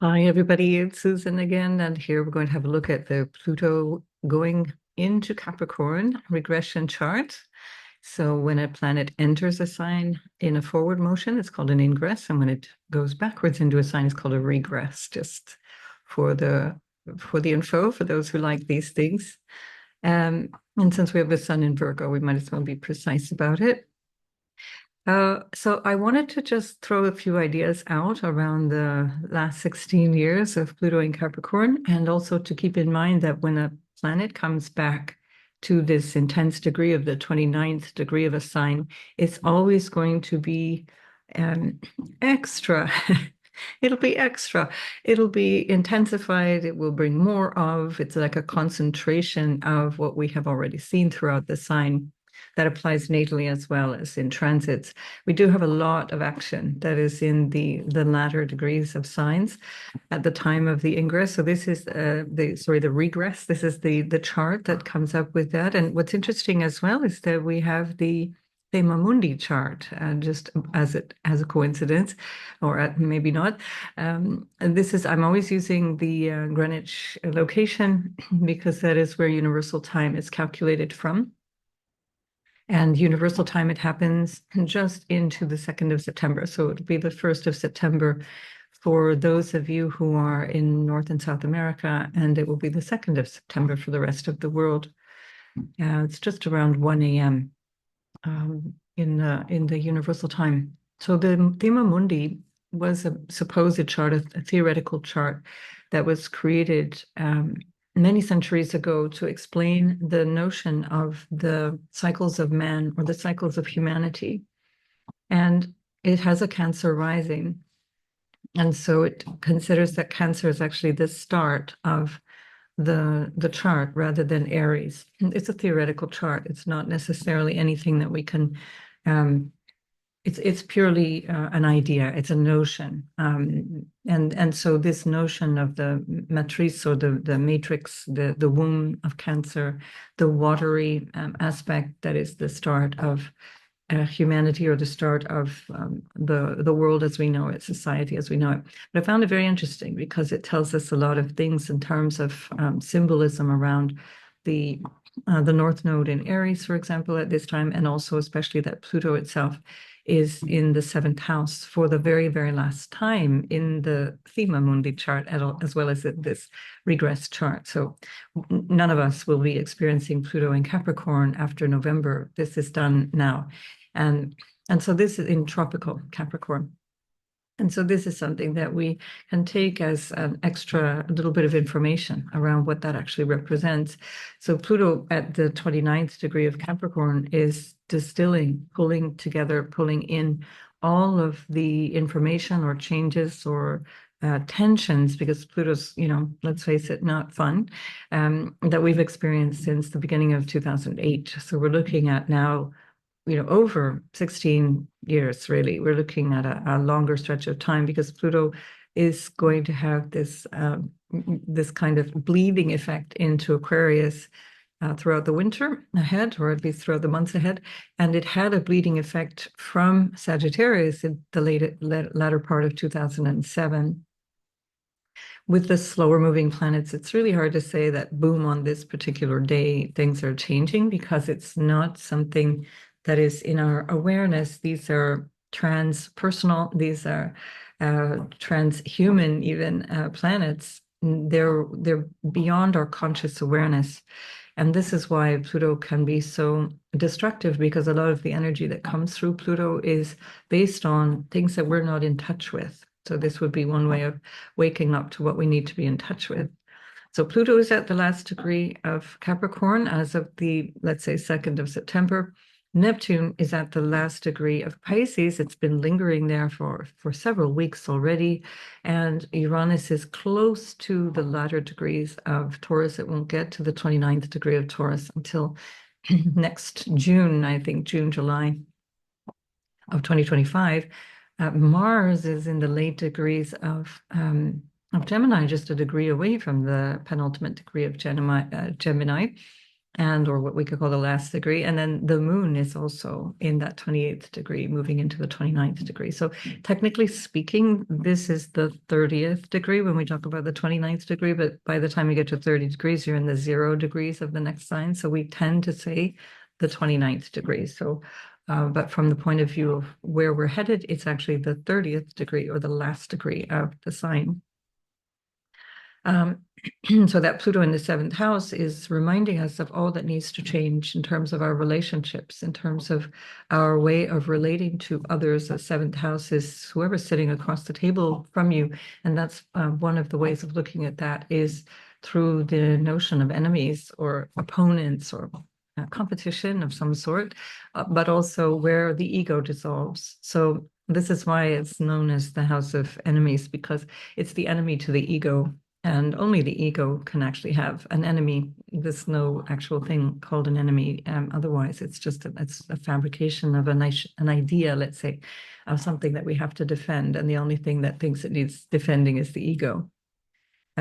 Hi, everybody. It's Susan again, and here we're going to have a look at the Pluto going into Capricorn regression chart. So when a planet enters a sign in a forward motion, it's called an ingress, and when it goes backwards into a sign, it's called a regress. Just for the info for those who like these things. And since we have the sun in Virgo, we might as well be precise about it. So I wanted to just throw a few ideas out around the last 16 years of Pluto in Capricorn, and also to keep in mind that when a planet comes back to this intense degree of the 29th degree of a sign, it's always going to be extra. It'll be extra. It'll be intensified. It will bring more of. It's like a concentration of what we have already seen throughout the sign. That applies natally as well as in transits. We do have a lot of action that is in the latter degrees of signs at the time of the ingress. So this is the regress. This is the chart that comes up with that. And what's interesting as well is that we have the Thema Mundi chart, just as a coincidence, or maybe not. And I'm always using the Greenwich location because that is where universal time is calculated from. And universal time, it happens just into the 2nd of September. So it'll be the 1st of September for those of you who are in North and South America, and it will be the 2nd of September for the rest of the world. It's just around 1 a.m. In the universal time. So the Thema Mundi was a supposed chart, a theoretical chart that was created many centuries ago to explain the notion of the cycles of man or the cycles of humanity. And it has a Cancer rising. And so it considers that Cancer is actually the start of the chart rather than Aries. It's a theoretical chart. It's not necessarily anything that we can it's purely an idea. It's a notion, and so this notion of the matrice or the matrix, the womb of Cancer, the watery aspect that is the start of humanity or the start of the world as we know it, society as we know it. But I found it very interesting because it tells us a lot of things in terms of symbolism around the North Node in Aries, for example, at this time, and also especially that Pluto itself is in the 7th house for the very, very last time in the Thema Mundi chart, as well as this regress chart. So none of us will be experiencing Pluto in Capricorn after November. This is done now. And so this is in tropical Capricorn. And so this is something that we can take as an extra little bit of information around what that actually represents. So Pluto at the 29th degree of Capricorn is distilling, pulling together, pulling in all of the information or changes or tensions, because Pluto's, let's face it, not fun, that we've experienced since the beginning of 2008. So we're looking at now over 16 years, really. We're looking at a longer stretch of time because Pluto is going to have this kind of bleeding effect into Aquarius throughout the winter ahead, or at least throughout the months ahead. And it had a bleeding effect from Sagittarius in the latter part of 2007. With the slower moving planets, it's really hard to say that boom, on this particular day, things are changing, because it's not something that is in our awareness. These are transpersonal, these are transhuman even planets. They're beyond our conscious awareness. And this is why Pluto can be so destructive, because a lot of the energy that comes through Pluto is based on things that we're not in touch with. So this would be one way of waking up to what we need to be in touch with. So Pluto is at the last degree of Capricorn as of the, let's say, 2nd of September. Neptune is at the last degree of Pisces. It's been lingering there for several weeks already. And Uranus is close to the latter degrees of Taurus. It won't get to the 29th degree of Taurus until next June, I think, June, July of 2025. Mars is in the late degrees of Gemini, just a degree away from the penultimate degree of Gemini. and or what we could call the last degree. And then the moon is also in that 28th degree, moving into the 29th degree. So technically speaking, this is the 30th degree when we talk about the 29th degree, but by the time you get to 30 degrees, you're in the 0 degrees of the next sign. So we tend to say the 29th degree. So, but from the point of view of where we're headed, it's actually the 30th degree or the last degree of the sign. So that Pluto in the 7th house is reminding us of all that needs to change in terms of our relationships, in terms of our way of relating to others. The 7th house is whoever's sitting across the table from you. And that's one of the ways of looking at that is through the notion of enemies or opponents or competition of some sort, but also where the ego dissolves. So this is why it's known as the house of enemies, because it's the enemy to the ego. And only the ego can actually have an enemy. There's no actual thing called an enemy. Otherwise, it's just it's a fabrication of an idea, let's say, of something that we have to defend. And the only thing that thinks it needs defending is the ego.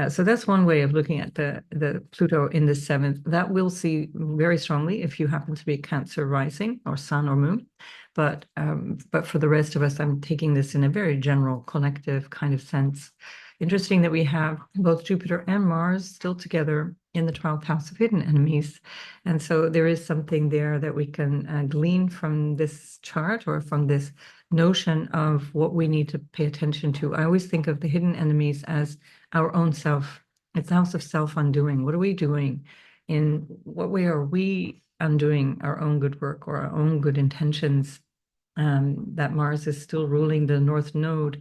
So that's one way of looking at the Pluto in the 7th. That we'll see very strongly if you happen to be Cancer rising or sun or moon. But for the rest of us, I'm taking this in a very general, collective kind of sense. Interesting that we have both Jupiter and Mars still together in the 12th house of hidden enemies. And so there is something there that we can glean from this chart or from this notion of what we need to pay attention to. I always think of the hidden enemies as our own self. It's the house of self-undoing. What are we doing? In what way are we undoing our own good work or our own good intentions? That Mars is still ruling the North Node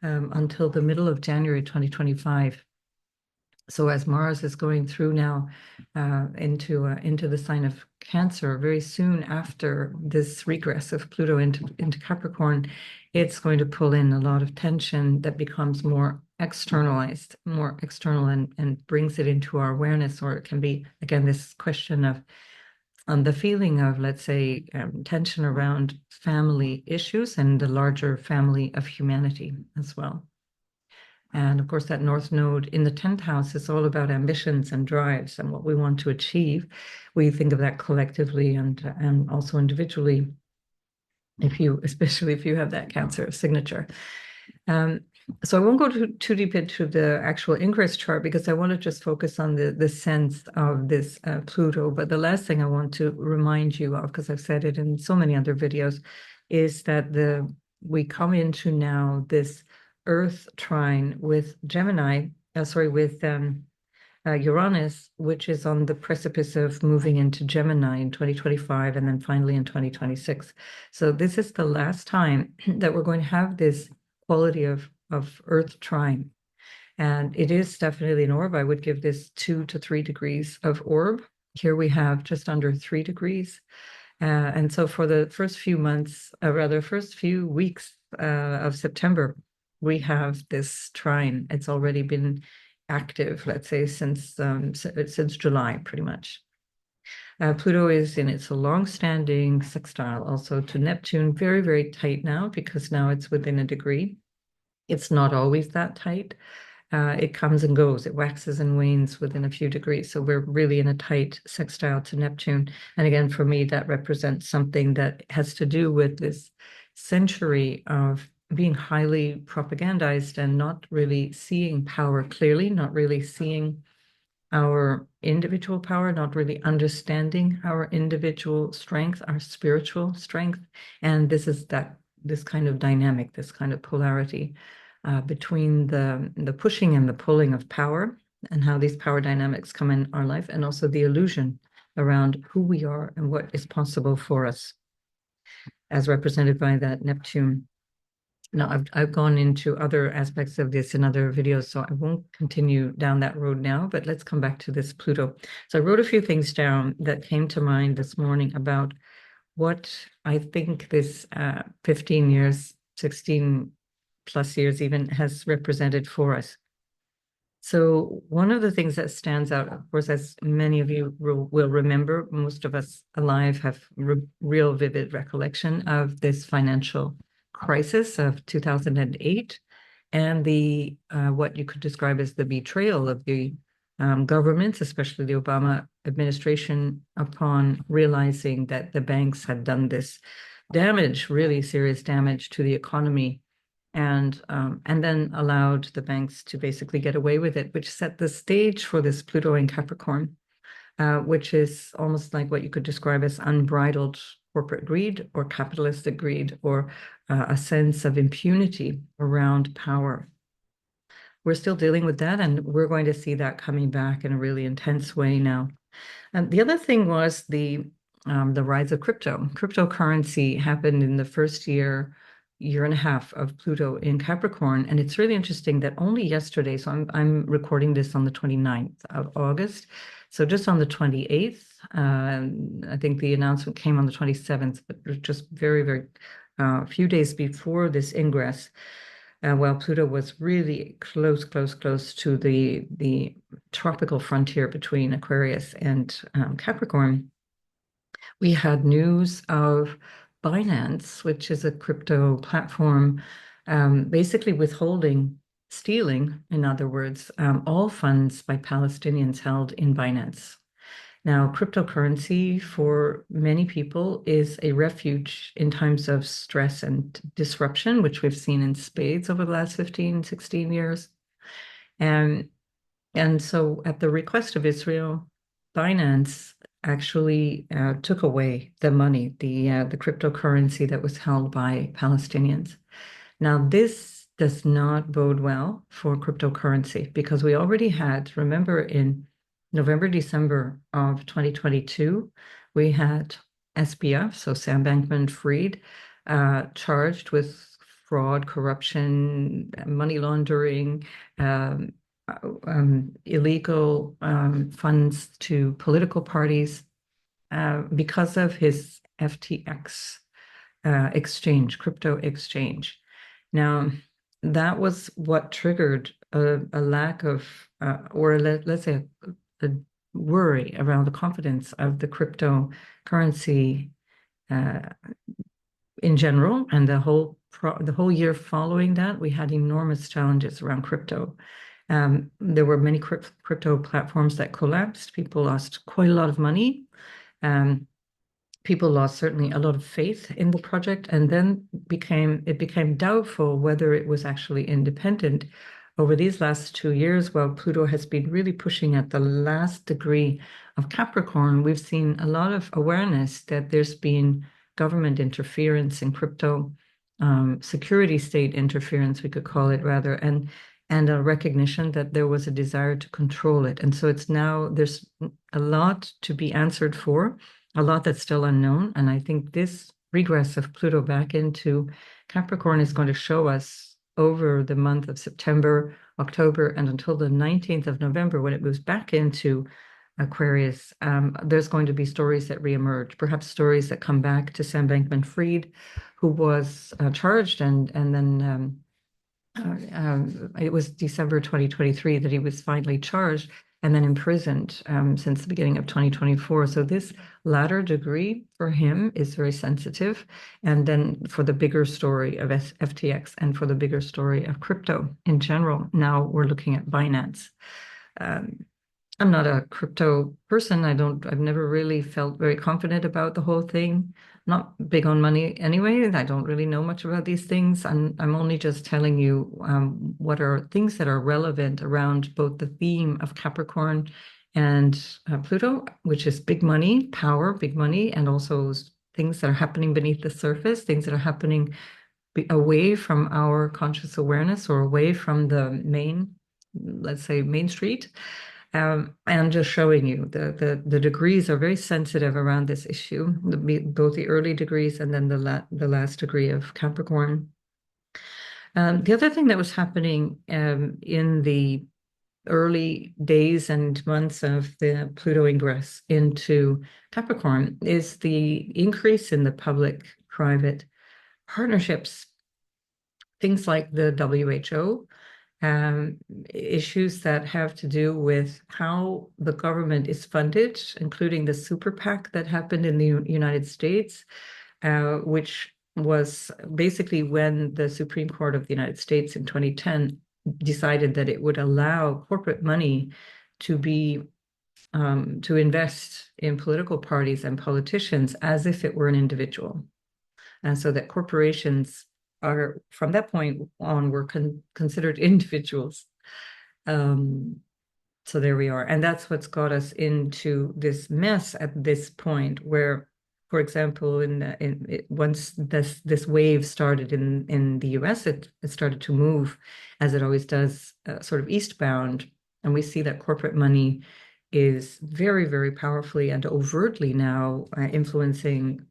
until the middle of January 2025. So as Mars is going through now into the sign of Cancer, very soon after this regress of Pluto into Capricorn, it's going to pull in a lot of tension that becomes more externalized, more external, and brings it into our awareness. Or it can be, again, this question of the feeling of, let's say, tension around family issues and the larger family of humanity as well. And of course, that North Node in the 10th house is all about ambitions and drives and what we want to achieve. We think of that collectively and also individually, especially if you have that Cancer signature. So I won't go too deep into the actual ingress chart because I want to just focus on the sense of this Pluto. But the last thing I want to remind you of, because I've said it in so many other videos, is that we come into now this Earth trine with Uranus, which is on the precipice of moving into Gemini in 2025 and then finally in 2026. So this is the last time that we're going to have this quality of Earth trine. And it is definitely an orb. I would give this 2 to 3 degrees of orb. Here we have just under 3 degrees. And so for the first few weeks of September, we have this trine. It's already been active, let's say, since July, pretty much. Pluto is in its long-standing sextile also to Neptune, very, very tight now because now it's within a degree. It's not always that tight. It comes and goes. It waxes and wanes within a few degrees. So we're really in a tight sextile to Neptune. And again, for me, that represents something that has to do with this century of being highly propagandized and not really seeing power clearly, not really seeing our individual power, not really understanding our individual strength, our spiritual strength. And this kind of dynamic, this kind of polarity between the pushing and the pulling of power and how these power dynamics come in our life, and also the illusion around who we are and what is possible for us, as represented by that Neptune. Now, I've gone into other aspects of this in other videos, so I won't continue down that road now, but let's come back to this Pluto. So I wrote a few things down that came to mind this morning about what I think this 15 years, 16 plus years even, has represented for us. So one of the things that stands out, of course, as many of you will remember, most of us alive have real vivid recollection of this financial crisis of 2008 and the what you could describe as the betrayal of the governments, especially the Obama administration, upon realizing that the banks had done this damage, really serious damage to the economy, and then allowed the banks to basically get away with it, which set the stage for this Pluto in Capricorn, which is almost like what you could describe as unbridled corporate greed or capitalistic greed, or a sense of impunity around power. We're still dealing with that, and we're going to see that coming back in a really intense way now. And the other thing was the rise of crypto. Cryptocurrency happened in the first year and a half of Pluto in Capricorn, and it's really interesting that only yesterday, so I'm recording this on the 29th of August, so just on the 28th, I think the announcement came on the 27th, but just very, very few days before this ingress, while Pluto was really close to the tropical frontier between Aquarius and Capricorn, we had news of Binance, which is a crypto platform, basically stealing, in other words, all funds by Palestinians held in Binance. Now, cryptocurrency for many people is a refuge in times of stress and disruption, which we've seen in spades over the last 15, 16 years. And so at the request of Israel, Binance actually took away the money, the cryptocurrency that was held by Palestinians. Now, this does not bode well for cryptocurrency, because we already had, remember, in November, December of 2022, we had SBF, so Sam Bankman-Fried, charged with fraud, corruption, money laundering, illegal funds to political parties, because of his FTX crypto exchange. Now, that was what triggered a lack of, or let's say, a worry around the confidence of the cryptocurrency in general, and the whole year following that, we had enormous challenges around crypto. There were many crypto platforms that collapsed. People lost quite a lot of money. People lost certainly a lot of faith in the project, and then it became doubtful whether it was actually independent. Over these last 2 years, while Pluto has been really pushing at the last degree of Capricorn, we've seen a lot of awareness that there's been government interference in crypto, security state interference, we could call it rather, and a recognition that there was a desire to control it. And so there's a lot to be answered for, a lot that's still unknown. And I think this regress of Pluto back into Capricorn is going to show us over the month of September, October, and until the 19th of November, when it moves back into Aquarius, there's going to be stories that reemerge, perhaps stories that come back to Sam Bankman-Fried, who was charged, and then it was December 2023 that he was finally charged and then imprisoned since the beginning of 2024. So this latter degree for him is very sensitive. And then for the bigger story of FTX and for the bigger story of crypto in general, now we're looking at Binance. I'm not a crypto person. I've never really felt very confident about the whole thing. Not big on money anyway. I don't really know much about these things. I'm only just telling you what are things that are relevant around both the theme of Capricorn and Pluto, which is big money, power, big money, and also things that are happening beneath the surface, things that are happening away from our conscious awareness or away from the main, let's say, main street. I'm just showing you the degrees are very sensitive around this issue, both the early degrees and then the last degree of Capricorn. The other thing that was happening in the early days and months of the Pluto ingress into Capricorn is the increase in the public-private partnerships, things like the WHO, issues that have to do with how the government is funded, including the super PAC that happened in the United States, which was basically when the Supreme Court of the United States in 2010 decided that it would allow corporate money to be to invest in political parties and politicians as if it were an individual. And so that corporations are, from that point on, were considered individuals. So there we are. And that's what's got us into this mess at this point where, for example, once this wave started in the US, it started to move, as it always does, sort of eastbound. And we see that corporate money is very, very powerfully and overtly now influencing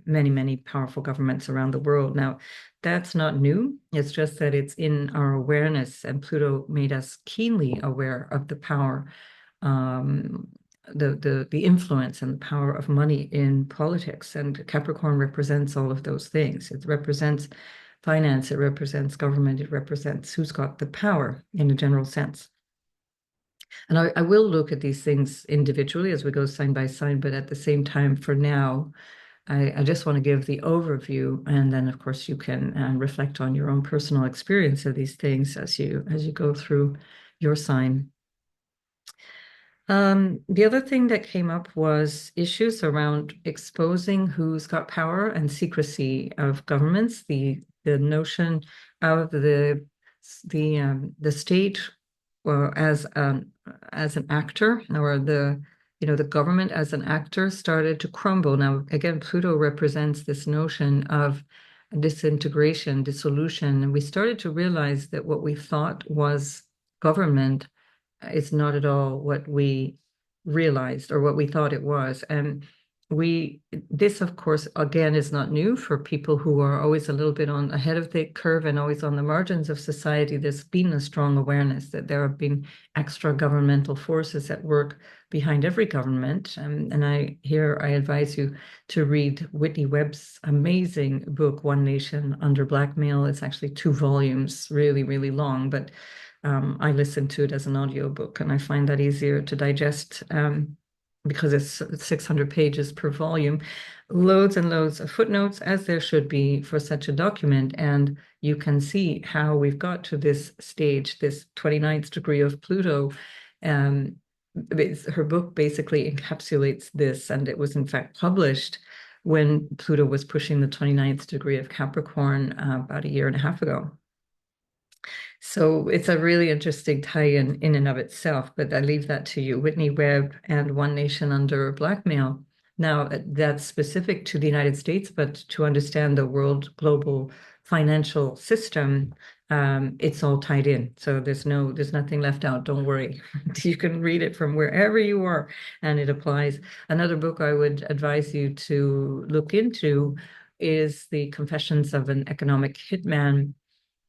many, many powerful governments around the world. Now, that's not new. It's just that it's in our awareness, and Pluto made us keenly aware of the power, the influence and the power of money in politics. And Capricorn represents all of those things. It represents finance, it represents government, it represents who's got the power in a general sense. And I will look at these things individually as we go sign by sign, but at the same time, for now, I just want to give the overview, and then of course you can reflect on your own personal experience of these things as you go through your sign. The other thing that came up was issues around exposing who's got power and secrecy of governments. The notion of the state as an actor, or the government as an actor started to crumble. Now, again, Pluto represents this notion of disintegration, dissolution, and we started to realize that what we thought was government is not at all what we realized or what we thought it was. And this, of course, again, is not new for people who are always a little bit ahead of the curve and always on the margins of society. There's been a strong awareness that there have been extra governmental forces at work behind every government. And I advise you to read Whitney Webb's amazing book, One Nation Under Blackmail. It's actually 2 volumes, really, really long, but I listen to it as an audiobook, and I find that easier to digest because it's 600 pages per volume, loads and loads of footnotes, as there should be for such a document. And you can see how we've got to this stage, this 29th degree of Pluto. Her book basically encapsulates this, and it was in fact published when Pluto was pushing the 29th degree of Capricorn about a year and a half ago. So it's a really interesting tie-in in and of itself, but I leave that to you. Whitney Webb and One Nation Under Blackmail. Now, that's specific to the United States, but to understand the world global financial system, it's all tied in. So there's nothing left out. Don't worry. You can read it from wherever you are, and it applies. Another book I would advise you to look into is The Confessions of an Economic Hitman.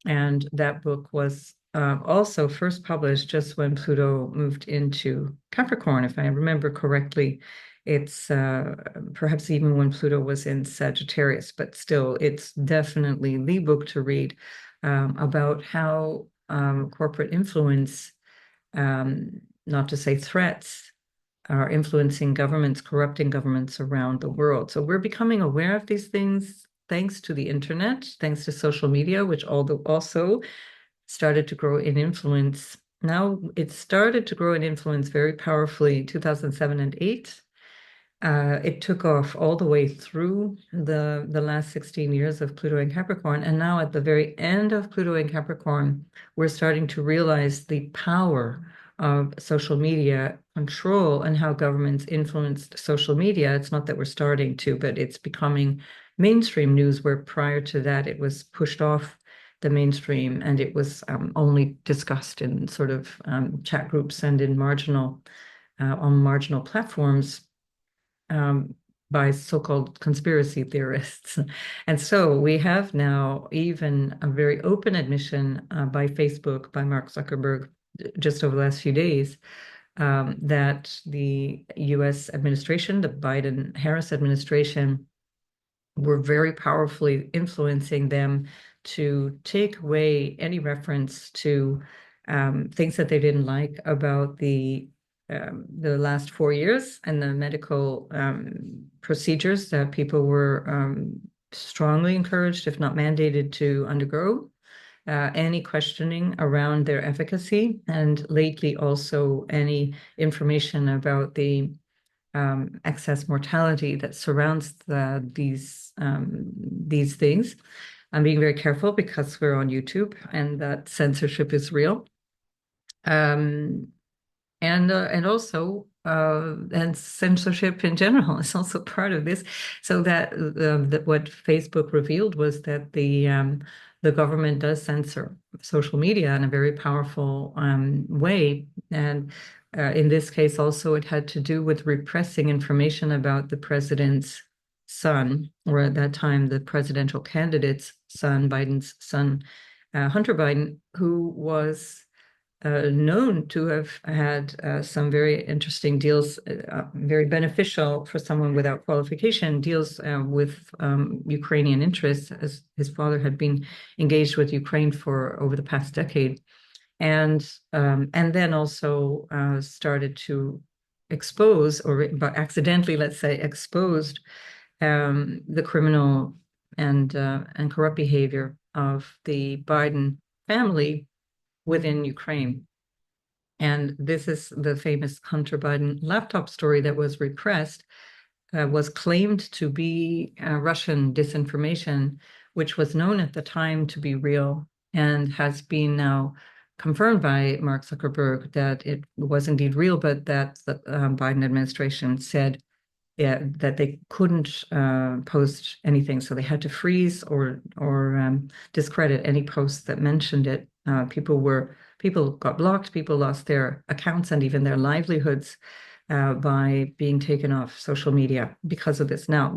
And that book was also first published just when Pluto moved into Capricorn, if I remember correctly. It's perhaps even when Pluto was in Sagittarius, but still, it's definitely the book to read about how corporate influence, not to say threats, are influencing governments, corrupting governments around the world. So we're becoming aware of these things thanks to the internet, thanks to social media, which also started to grow in influence. Now it started to grow in influence very powerfully in 2007 and 8. It took off all the way through the last 16 years of Pluto in Capricorn. And now at the very end of Pluto in Capricorn, we're starting to realize the power of social media control and how governments influenced social media. It's not that we're starting to, but it's becoming mainstream news, where prior to that it was pushed off the mainstream and it was only discussed in sort of chat groups and in on marginal platforms by so-called conspiracy theorists. And so we have now even a very open admission by Facebook, by Mark Zuckerberg, just over the last few days, that the US administration, the Biden-Harris administration, were very powerfully influencing them to take away any reference to things that they didn't like about the last 4 years and the medical procedures that people were strongly encouraged, if not mandated, to undergo. any questioning around their efficacy, and lately also any information about the excess mortality that surrounds these things. I'm being very careful because we're on YouTube and that censorship is real. And also and censorship in general is also part of this. So that what Facebook revealed was that the government does censor social media in a very powerful way, and in this case also it had to do with repressing information about the president's son, or at that time the presidential candidate's son, Biden's son, Hunter Biden, who was known to have had some very interesting deals, very beneficial for someone without qualification, deals with Ukrainian interests, as his father had been engaged with Ukraine for over the past decade, and then also started to expose, or but accidentally, let's say, exposed the criminal and corrupt behavior of the Biden family within Ukraine. And this is the famous Hunter Biden laptop story that was repressed, was claimed to be Russian disinformation, which was known at the time to be real and has been now confirmed by Mark Zuckerberg that it was indeed real, but that the Biden administration said that they couldn't post anything, so they had to freeze or discredit any posts that mentioned it. People got blocked, people lost their accounts and even their livelihoods by being taken off social media because of this. Now,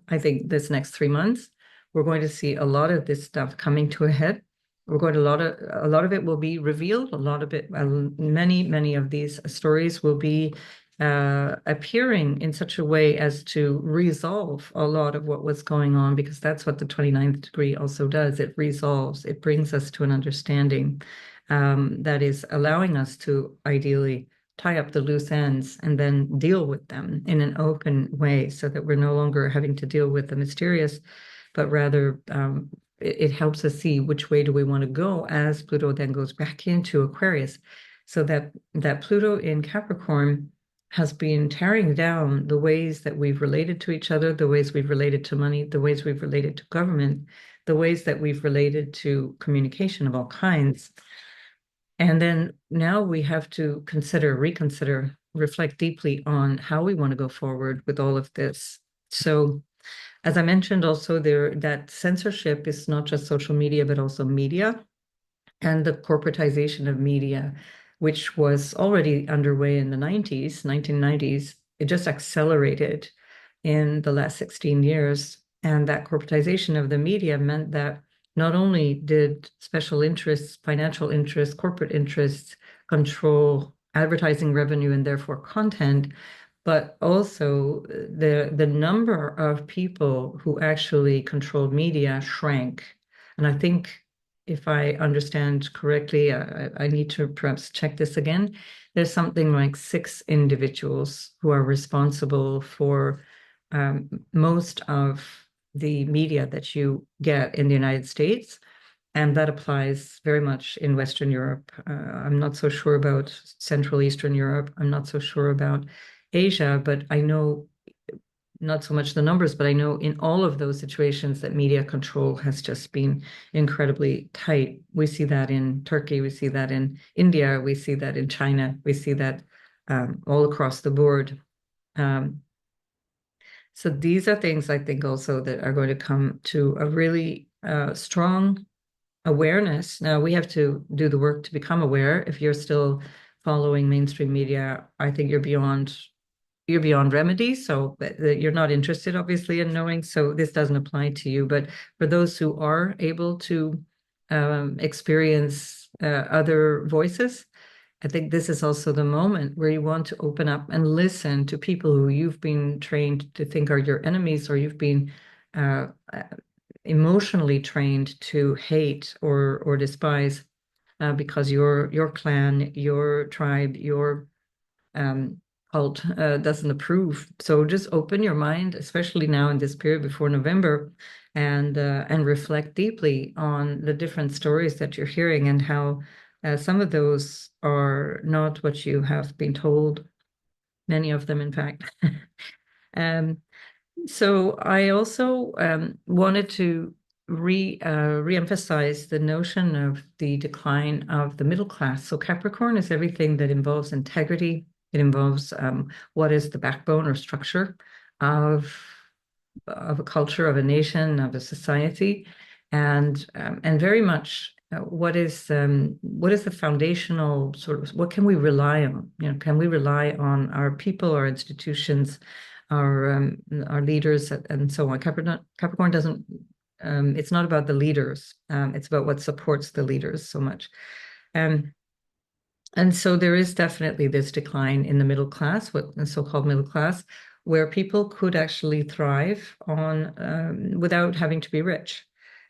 I think this next 3 months, we're going to see a lot of this stuff coming to a head. A lot of it will be revealed. A lot of it, many of these stories will be appearing in such a way as to resolve a lot of what was going on, because that's what the 29th degree also does. It resolves, it brings us to an understanding that is allowing us to ideally tie up the loose ends and then deal with them in an open way, so that we're no longer having to deal with the mysterious, but rather it helps us see which way do we want to go as Pluto then goes back into Aquarius. So that Pluto in Capricorn has been tearing down the ways that we've related to each other, the ways we've related to money, the ways we've related to government, the ways that we've related to communication of all kinds. And then now we have to reconsider, reflect deeply on how we want to go forward with all of this. So, as I mentioned also, that censorship is not just social media, but also media, and the corporatization of media, which was already underway in the 1990s. It just accelerated in the last 16 years. And that corporatization of the media meant that not only did special interests, financial interests, corporate interests control advertising revenue and therefore content, but also the number of people who actually controlled media shrank. And I think, if I understand correctly, I need to perhaps check this again. There's something like 6 individuals who are responsible for most of the media that you get in the United States. And that applies very much in Western Europe. I'm not so sure about Central Eastern Europe. I'm not so sure about Asia, but I know not so much the numbers, but I know in all of those situations that media control has just been incredibly tight. We see that in Turkey, we see that in India, we see that in China, we see that all across the board. So these are things I think also that are going to come to a really strong awareness. Now we have to do the work to become aware. If you're still following mainstream media, I think you're beyond remedy. So you're not interested, obviously, in knowing. So this doesn't apply to you. But for those who are able to experience other voices, I think this is also the moment where you want to open up and listen to people who you've been trained to think are your enemies, or you've been emotionally trained to hate or despise, because your clan, your tribe, your cult doesn't approve. So just open your mind, especially now in this period before November, and reflect deeply on the different stories that you're hearing and how some of those are not what you have been told. Many of them, in fact. Um, so I also wanted to re-emphasize the notion of the decline of the middle class. So Capricorn is everything that involves integrity. It involves what is the backbone or structure of of a culture, of a nation, of a society, and very much what is the foundational sort of what can we rely on? You know, can we rely on our people, our institutions, our leaders, and so on? Capricorn doesn't. It's not about the leaders. It's about what supports the leaders so much. Um, and so there is definitely this decline in the middle class, what the so-called middle class, where people could actually thrive on without having to be rich.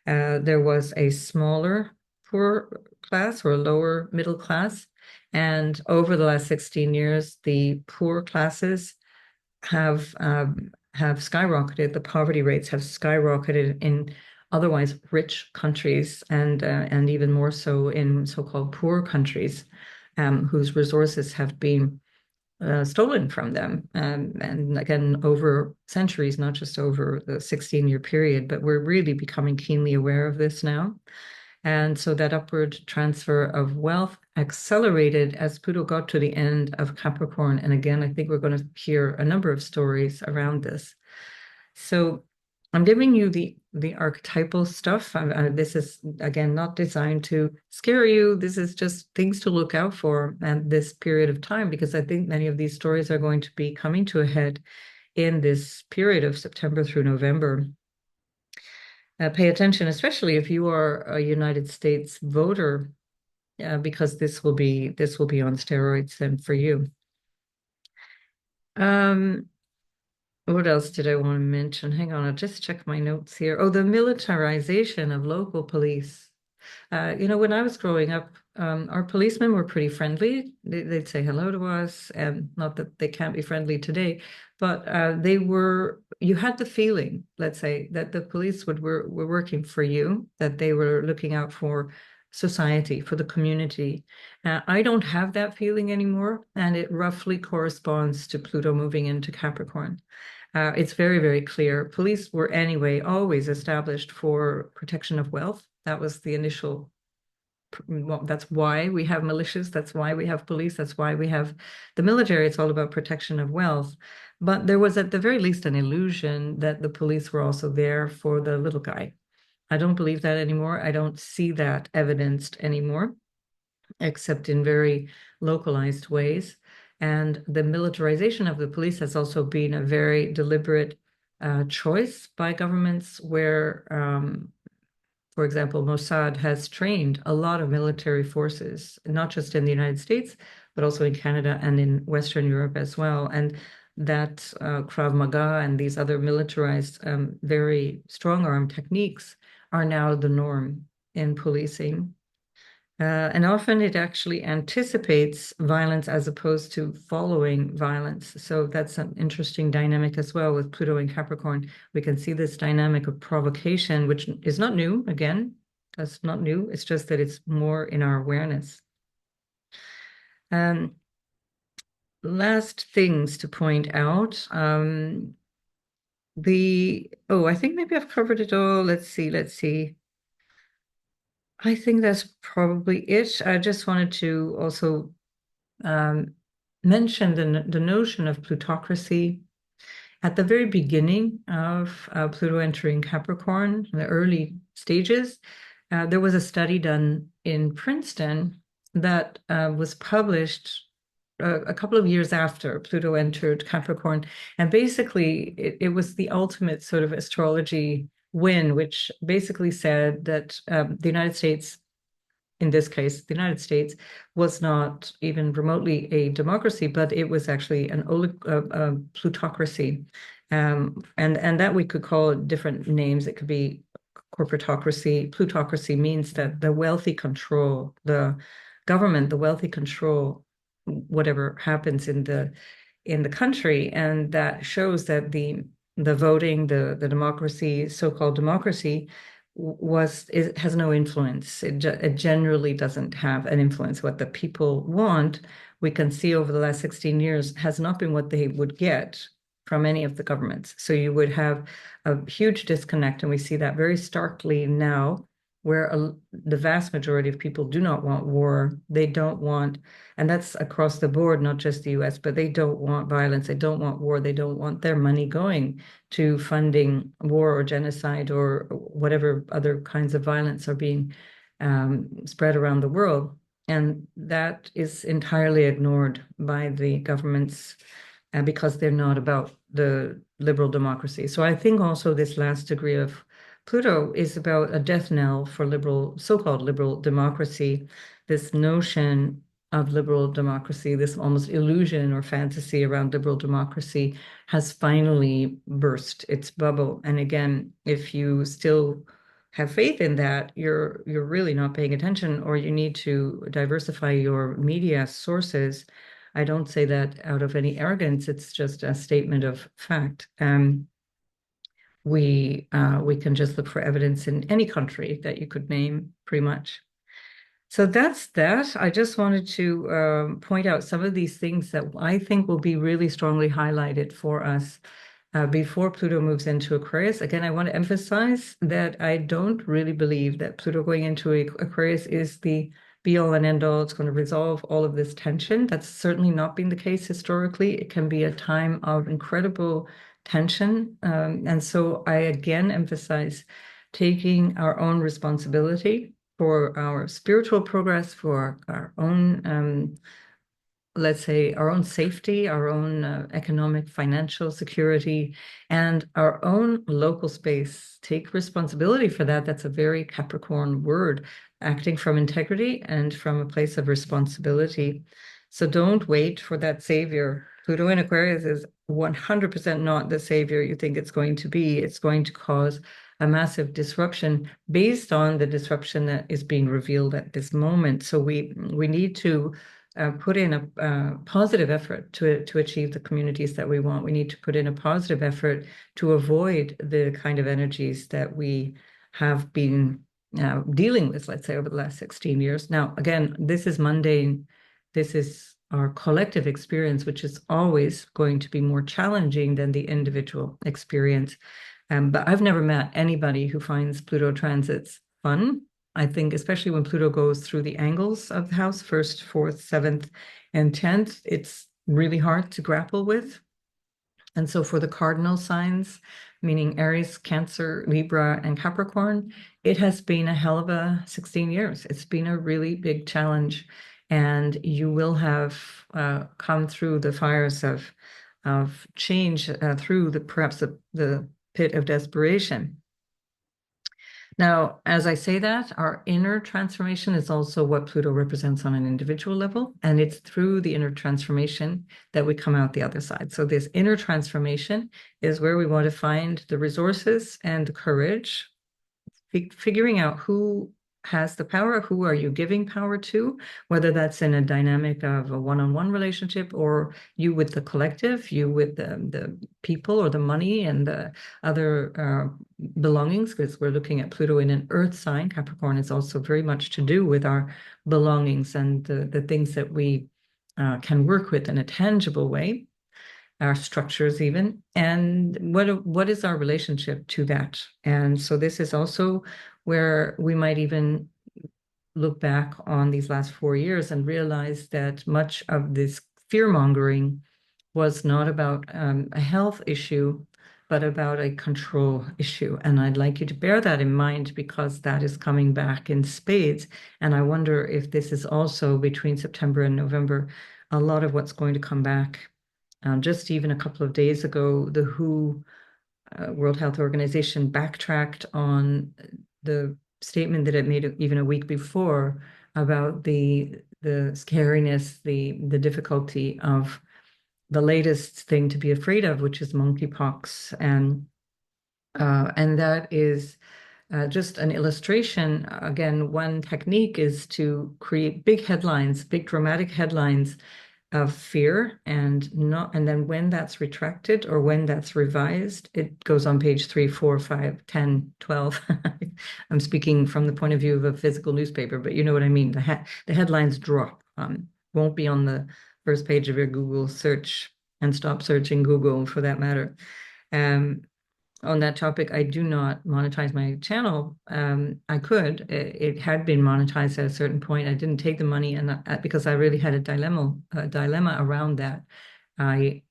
There was a smaller poor class or a lower middle class, and over the last 16 years, the poor classes have skyrocketed. The poverty rates have skyrocketed in otherwise rich countries, and even more so in so-called poor countries, whose resources have been stolen from them, and again over centuries, not just over the 16-year period. But we're really becoming keenly aware of this now. And so that upward transfer of wealth accelerated as Pluto got to the end of Capricorn. And again, I think we're going to hear a number of stories around this. So I'm giving you the archetypal stuff. This is, again, not designed to scare you. This is just things to look out for at this period of time, because I think many of these stories are going to be coming to a head in this period of September through November. Pay attention, especially if you are a United States voter, because this will be on steroids then for you. What else did I want to mention? Hang on, I'll just check my notes here. Oh, the militarization of local police. When I was growing up, our policemen were pretty friendly. They'd say hello to us, and not that they can't be friendly today, but you had the feeling, let's say, that the police were working for you, that they were looking out for society, for the community. I don't have that feeling anymore, and it roughly corresponds to Pluto moving into Capricorn. It's very, very clear. Police were anyway always established for protection of wealth. That was the initial, well, that's why we have militias. That's why we have police. That's why we have the military. It's all about protection of wealth. But there was at the very least an illusion that the police were also there for the little guy. I don't believe that anymore. I don't see that evidenced anymore, except in very localized ways. And the militarization of the police has also been a very deliberate choice by governments where, for example, Mossad has trained a lot of military forces, not just in the United States, but also in Canada and in Western Europe as well. And that Krav Maga and these other militarized, very strong arm techniques are now the norm in policing. And often it actually anticipates violence as opposed to following violence. So that's an interesting dynamic as well with Pluto and Capricorn. We can see this dynamic of provocation, which is not new. Again, that's not new. It's just that it's more in our awareness. Last things to point out. I think maybe I've covered it all. Let's see. I think that's probably it. I just wanted to also mention the notion of plutocracy. At the very beginning of Pluto entering Capricorn, in the early stages, there was a study done in Princeton that was published a couple of years after Pluto entered Capricorn. And basically, it was the ultimate sort of astrology win, which basically said that the United States, in this case, the United States, was not even remotely a democracy, but it was actually a plutocracy. And that we could call different names. It could be corporatocracy. Plutocracy means that the wealthy control the government, the wealthy control whatever happens in in the country, and that shows that the voting, the democracy, so-called democracy, it has no influence. It generally doesn't have an influence. What the people want, we can see over the last 16 years, has not been what they would get from any of the governments. So you would have a huge disconnect, and we see that very starkly now, where the vast majority of people do not want war. They don't want, and that's across the board, not just the US, but they don't want violence. They don't want war. They don't want their money going to funding war or genocide or whatever other kinds of violence are being spread around the world. And that is entirely ignored by the governments because they're not about the liberal democracy. So I think also this last degree of Pluto is about a death knell for liberal, so-called liberal democracy, this notion of liberal democracy, this almost illusion or fantasy around liberal democracy has finally burst its bubble. And again, if you still have faith in that, you're really not paying attention, or you need to diversify your media sources. I don't say that out of any arrogance, it's just a statement of fact. We can just look for evidence in any country that you could name, pretty much. So that's that. I just wanted to point out some of these things that I think will be really strongly highlighted for us before Pluto moves into Aquarius. Again, I want to emphasize that I don't really believe that Pluto going into Aquarius is the be all and end all. It's going to resolve all of this tension. That's certainly not been the case historically. It can be a time of incredible tension. And so I again emphasize taking our own responsibility for our spiritual progress, for our own, let's say, our own safety, our own economic, financial security, and our own local space. Take responsibility for that. That's a very Capricorn word, acting from integrity and from a place of responsibility. So don't wait for that savior. Pluto in Aquarius is 100% not the savior you think it's going to be. It's going to cause a massive disruption based on the disruption that is being revealed at this moment. So we need to put in a positive effort to achieve the communities that we want. We need to put in a positive effort to avoid the kind of energies that we have been dealing with, let's say, over the last 16 years. Now, again, this is mundane. This is our collective experience, which is always going to be more challenging than the individual experience. But I've never met anybody who finds Pluto transits fun. I think especially when Pluto goes through the angles of the house, 1st, 4th, 7th, and 10th, it's really hard to grapple with. And so for the cardinal signs, meaning Aries, Cancer, Libra, and Capricorn, it has been a hell of a 16 years. It's been a really big challenge. And you will have come through the fires of change through perhaps the pit of desperation. Now, as I say that, our inner transformation is also what Pluto represents on an individual level, and it's through the inner transformation that we come out the other side. So this inner transformation is where we want to find the resources and the courage, figuring out who has the power, who are you giving power to, whether that's in a dynamic of a one-on-one relationship, or you with the collective, you with the people or the money and the other belongings, because we're looking at Pluto in an earth sign. Capricorn is also very much to do with our belongings and the things that we can work with in a tangible way, our structures even, and what is our relationship to that. And so this is also where we might even look back on these last 4 years and realize that much of this fear-mongering was not about a health issue, but about a control issue. And I'd like you to bear that in mind, because that is coming back in spades. And I wonder if this is also, between September and November, a lot of what's going to come back. Just even a couple of days ago, the WHO, World Health Organization, backtracked on the statement that it made even a week before about the scariness, the difficulty of the latest thing to be afraid of, which is monkeypox, and that is just an illustration. Again, one technique is to create big headlines, big dramatic headlines, of fear, and then when that's retracted or when that's revised, it goes on page 3, 4, 5, 10, 12. I'm speaking from the point of view of a physical newspaper, but you know what I mean. The headlines drop. Won't be on the first page of your Google search, and stop searching Google for that matter. On that topic, I do not monetize my channel. I could. It had been monetized at a certain point. I didn't take the money, and because I really had a dilemma around that. I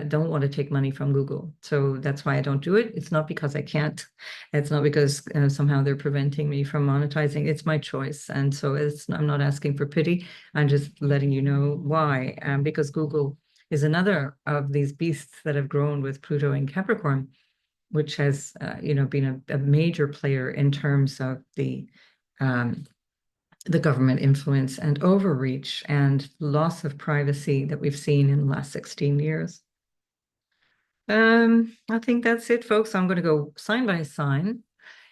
don't want to take money from Google, so that's why I don't do it. It's not because I can't. It's not because somehow they're preventing me from monetizing. It's my choice, and so I'm not asking for pity. I'm just letting you know why. Because Google is another of these beasts that have grown with Pluto in Capricorn, which has been a major player in terms of the government influence and overreach and loss of privacy that we've seen in the last 16 years. I think that's it, folks. I'm going to go sign by sign,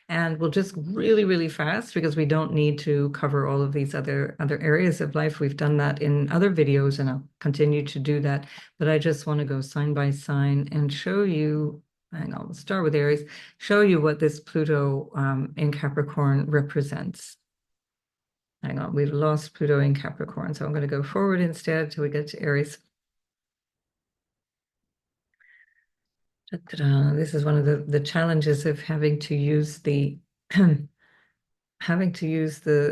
and we'll just really, really fast because we don't need to cover all of these other areas of life. We've done that in other videos, and I'll continue to do that. But I just want to go sign by sign and show you. Hang on, we'll start with Aries, show you what this Pluto in Capricorn represents. Hang on, we've lost Pluto in Capricorn, so I'm going to go forward instead till we get to Aries. This is one of the challenges of having to use the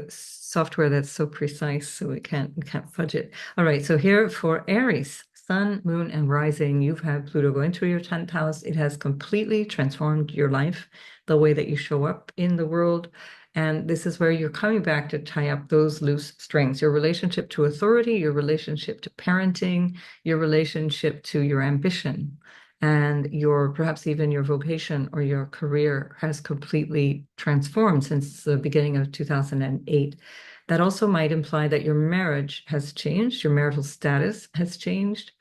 software that's so precise, so we can't fudge it. All right, so here for Aries, Sun, Moon, and Rising, you've had Pluto going through your 10th house. It has completely transformed your life, the way that you show up in the world. And this is where you're coming back to tie up those loose strings, your relationship to authority, your relationship to parenting, your relationship to your ambition, and perhaps even your vocation or your career has completely transformed since the beginning of 2008. That also might imply that your marriage has changed, your marital status has changed.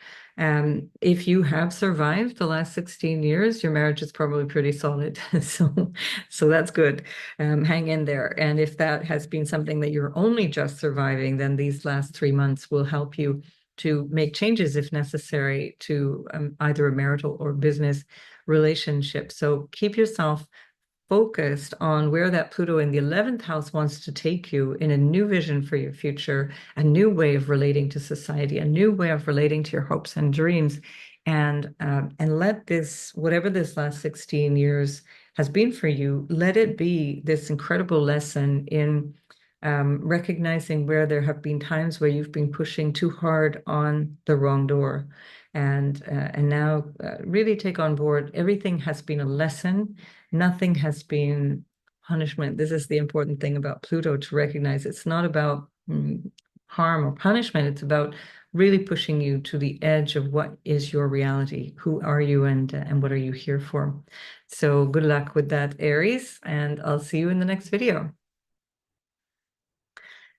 If you have survived the last 16 years, your marriage is probably pretty solid. So that's good. Hang in there. And if that has been something that you're only just surviving, then these last 3 months will help you to make changes if necessary to either a marital or business relationship. So keep yourself focused on where that Pluto in the 11th house wants to take you in a new vision for your future, a new way of relating to society, a new way of relating to your hopes and dreams. And let this, whatever this last 16 years has been for you, let it be this incredible lesson in recognizing where there have been times where you've been pushing too hard on the wrong door. And now really take on board, everything has been a lesson. Nothing has been punishment. This is the important thing about Pluto, to recognize it's not about harm or punishment. It's about really pushing you to the edge of what is your reality. Who are you, and what are you here for? So good luck with that, Aries, and I'll see you in the next video.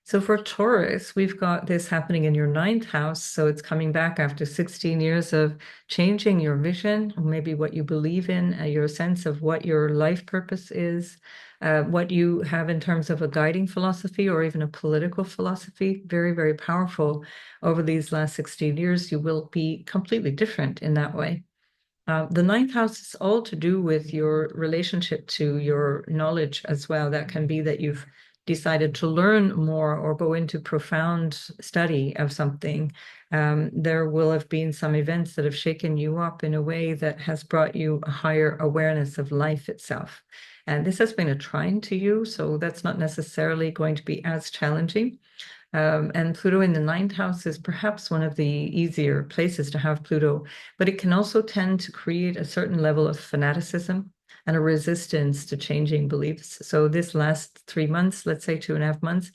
So for Taurus, we've got this happening in your 9th house. So it's coming back after 16 years of changing your vision, or maybe what you believe in, your sense of what your life purpose is, what you have in terms of a guiding philosophy or even a political philosophy. Very, very powerful. Over these last 16 years, you will be completely different in that way. The 9th house is all to do with your relationship to your knowledge as well. That can be that you've decided to learn more or go into profound study of something. There will have been some events that have shaken you up in a way that has brought you a higher awareness of life itself. And this has been a trine to you, so that's not necessarily going to be as challenging. And Pluto in the 9th house is perhaps one of the easier places to have Pluto, but it can also tend to create a certain level of fanaticism and a resistance to changing beliefs. So this last 3 months, let's say 2.5 months,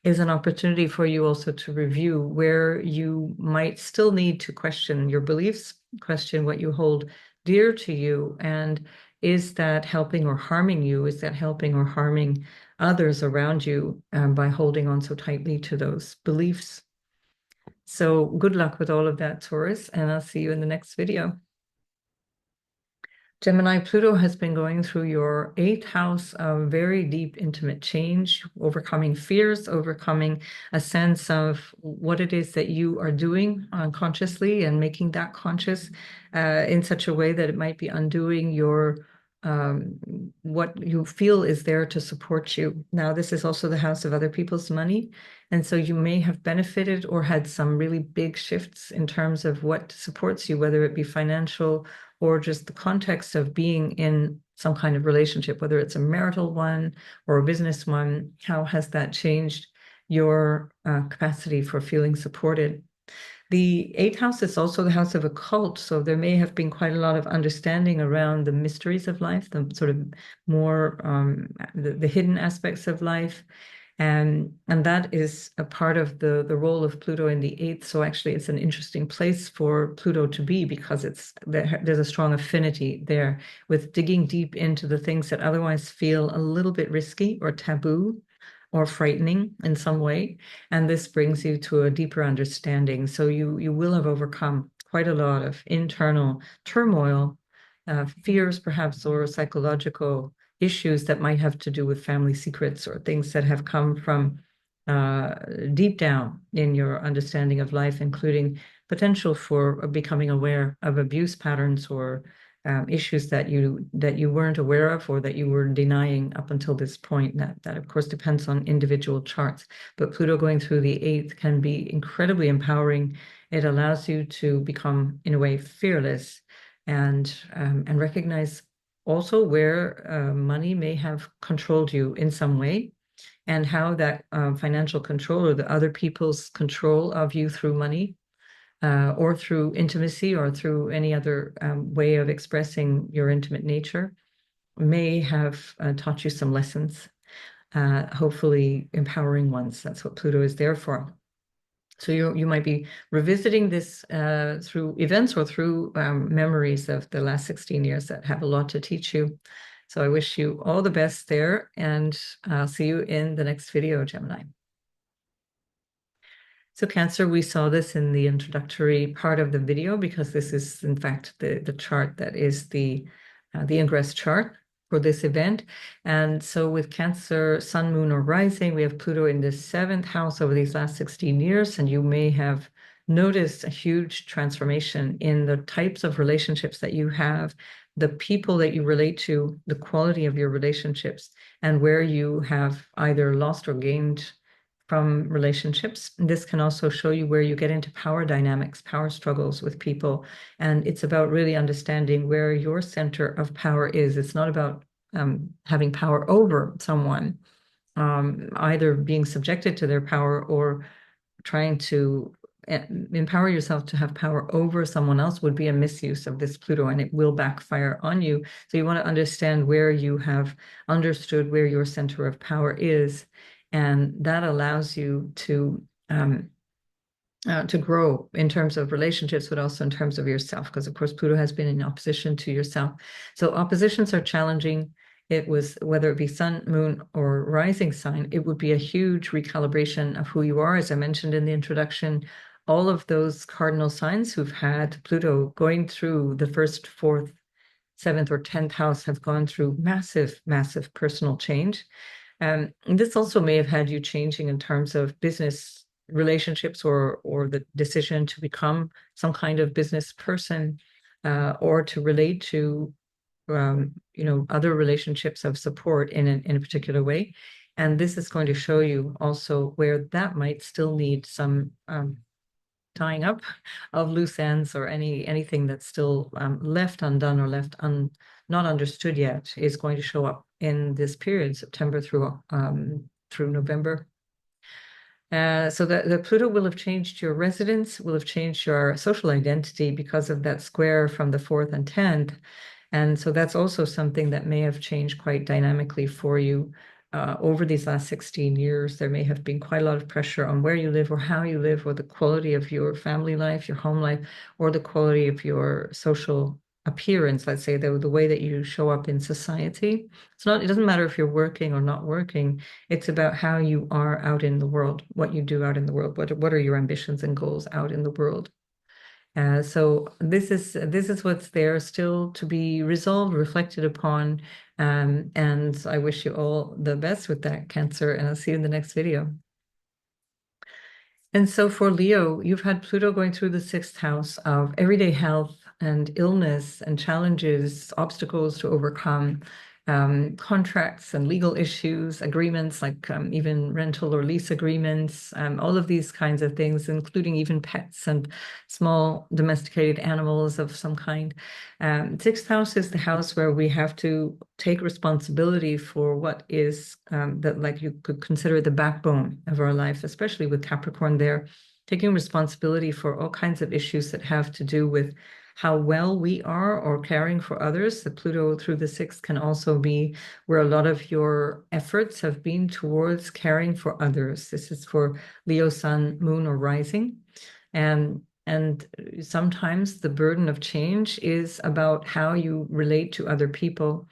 is an opportunity for you also to review where you might still need to question your beliefs, question what you hold dear to you, and is that helping or harming you? Is that helping or harming others around you by holding on so tightly to those beliefs? So good luck with all of that, Taurus, and I'll see you in the next video. Gemini, Pluto has been going through your eighth house of very deep, intimate change, overcoming fears, overcoming a sense of what it is that you are doing unconsciously and making that conscious in such a way that it might be undoing your um, what you feel is there to support you. Now, this is also the house of other people's money. And so you may have benefited or had some really big shifts in terms of what supports you, whether it be financial or just the context of being in some kind of relationship, whether it's a marital one or a business one. How has that changed your capacity for feeling supported? The eighth house is also the house of occult, so there may have been quite a lot of understanding around the mysteries of life, the sort of more the hidden aspects of life, and that is a part of the role of Pluto in the eighth. So actually, it's an interesting place for Pluto to be because there's a strong affinity there with digging deep into the things that otherwise feel a little bit risky or taboo or frightening in some way. And this brings you to a deeper understanding. So you will have overcome quite a lot of internal turmoil, fears perhaps, or psychological issues that might have to do with family secrets or things that have come from uh, deep down in your understanding of life, including potential for becoming aware of abuse patterns or issues that you weren't aware of or that you were denying up until this point. That of course depends on individual charts. But Pluto going through the eighth can be incredibly empowering. It allows you to become, in a way, fearless and recognize also where money may have controlled you in some way, and how that financial control or the other people's control of you through money or through intimacy or through any other way of expressing your intimate nature may have taught you some lessons, hopefully empowering ones. That's what Pluto is there for. So you might be revisiting this through events or through memories of the last 16 years that have a lot to teach you. So I wish you all the best there, and I'll see you in the next video, Gemini. So Cancer, we saw this in the introductory part of the video because this is, in fact, the chart that is the ingress chart for this event. And so with Cancer, Sun, Moon, or Rising, we have Pluto in the seventh house over these last 16 years, and you may have noticed a huge transformation in the types of relationships that you have, the people that you relate to, the quality of your relationships, and where you have either lost or gained from relationships. This can also show you where you get into power dynamics, power struggles with people. And it's about really understanding where your center of power is. It's not about having power over someone, either being subjected to their power or trying to empower yourself to have power over someone else would be a misuse of this Pluto, and it will backfire on you. So you want to understand where you have understood where your center of power is, and that allows you to grow in terms of relationships, but also in terms of yourself, because of course Pluto has been in opposition to yourself. So oppositions are challenging. It was, whether it be sun, moon, or rising sign, it would be a huge recalibration of who you are. As I mentioned in the introduction, all of those cardinal signs who've had Pluto going through the first, fourth, seventh, or 10th house have gone through massive, massive personal change. This also may have had you changing in terms of business relationships or the decision to become some kind of business person or to relate to other relationships of support in a particular way. And this is going to show you also where that might still need some tying up of loose ends, or anything that's still left undone or not understood yet is going to show up in this period, September through November. So the Pluto will have changed your residence, will have changed your social identity because of that square from the 4th and 10th. And so that's also something that may have changed quite dynamically for you over these last 16 years. There may have been quite a lot of pressure on where you live or how you live, or the quality of your family life, your home life, or the quality of your social appearance, let's say, the way that you show up in society. It doesn't matter if you're working or not working. It's about how you are out in the world, what you do out in the world, what are your ambitions and goals out in the world. So this is what's there still to be resolved, reflected upon, and I wish you all the best with that, Cancer, and I'll see you in the next video. And so for Leo, you've had Pluto going through the sixth house of everyday health and illness and challenges, obstacles to overcome, contracts and legal issues, agreements like even rental or lease agreements, all of these kinds of things, including even pets and small domesticated animals of some kind. Sixth house is the house where we have to take responsibility for what is that, like, you could consider the backbone of our life, especially with Capricorn there, taking responsibility for all kinds of issues that have to do with how well we are or caring for others. The Pluto through the sixth can also be where a lot of your efforts have been towards caring for others. This is for Leo, Sun, Moon, or Rising. And sometimes the burden of change is about how you relate to other people,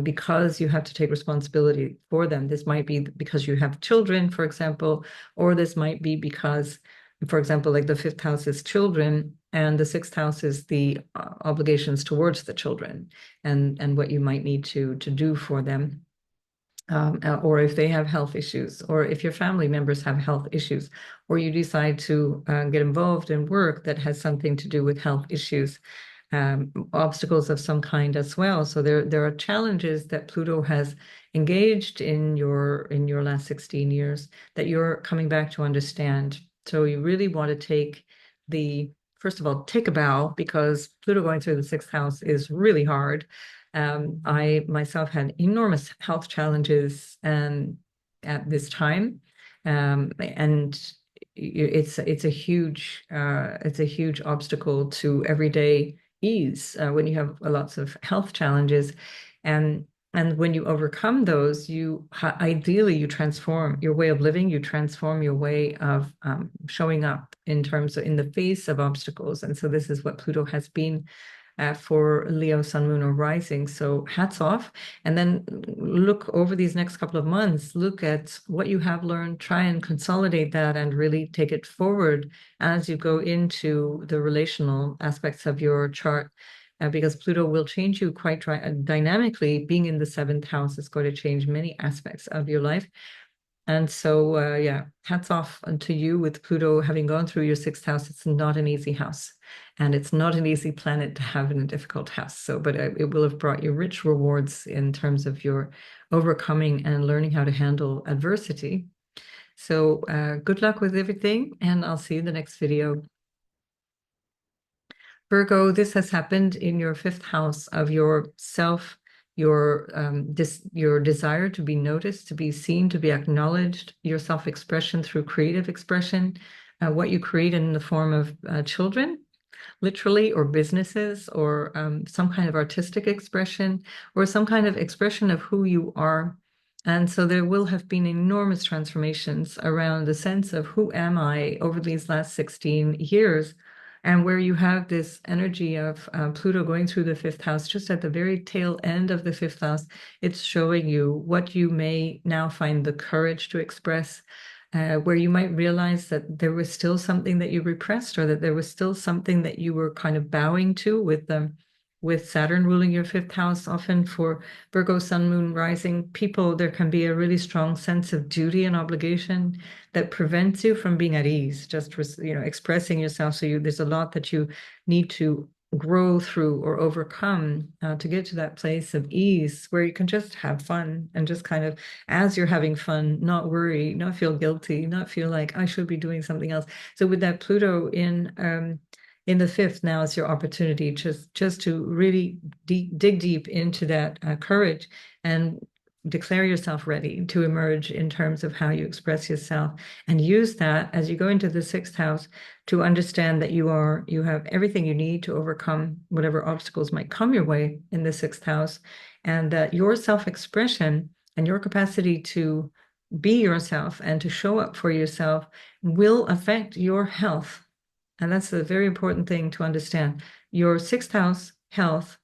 because you have to take responsibility for them. This might be because you have children, for example, or this might be because, for example, like the fifth house is children, and the sixth house is the obligations towards the children and what you might need to do for them. Or if they have health issues, or if your family members have health issues, or you decide to get involved in work that has something to do with health issues, obstacles of some kind as well. So there are challenges that Pluto has engaged in your last 16 years that you're coming back to understand. So you really want to first of all, take a bow, because Pluto going through the sixth house is really hard. I myself had enormous health challenges at this time, and it's a huge obstacle to everyday ease when you have lots of health challenges, and when you overcome those, ideally you transform your way of living, you transform your way of showing up in terms of in the face of obstacles. And so this is what Pluto has been for Leo, Sun, Moon, or Rising. So hats off. And then look over these next couple of months, look at what you have learned, try and consolidate that and really take it forward as you go into the relational aspects of your chart. Because Pluto will change you quite dynamically. Being in the seventh house is going to change many aspects of your life. And so, yeah, hats off to you with Pluto having gone through your sixth house. It's not an easy house, and it's not an easy planet to have in a difficult house. So, but it will have brought you rich rewards in terms of your overcoming and learning how to handle adversity. So, good luck with everything, and I'll see you in the next video. Virgo, this has happened in your fifth house of your self, your desire to be noticed, to be seen, to be acknowledged, your self-expression through creative expression, what you create in the form of children, literally, or businesses, or some kind of artistic expression, or some kind of expression of who you are. And so there will have been enormous transformations around the sense of who am I over these last 16 years. And where you have this energy of Pluto going through the fifth house, just at the very tail end of the fifth house, it's showing you what you may now find the courage to express, where you might realize that there was still something that you repressed, or that there was still something that you were kind of bowing to with Saturn ruling your fifth house. Often for Virgo, Sun, Moon, Rising people, there can be a really strong sense of duty and obligation that prevents you from being at ease, just expressing yourself. So there's a lot that you need to grow through or overcome to get to that place of ease where you can just have fun, and just kind of, as you're having fun, not worry, not feel guilty, not feel like I should be doing something else. So with that Pluto in the fifth, now is your opportunity just to really dig deep into that courage and declare yourself ready to emerge in terms of how you express yourself, and use that as you go into the sixth house to understand that you have everything you need to overcome whatever obstacles might come your way in the sixth house, and that your self-expression and your capacity to be yourself and to show up for yourself will affect your health. And that's a very important thing to understand. Your sixth house health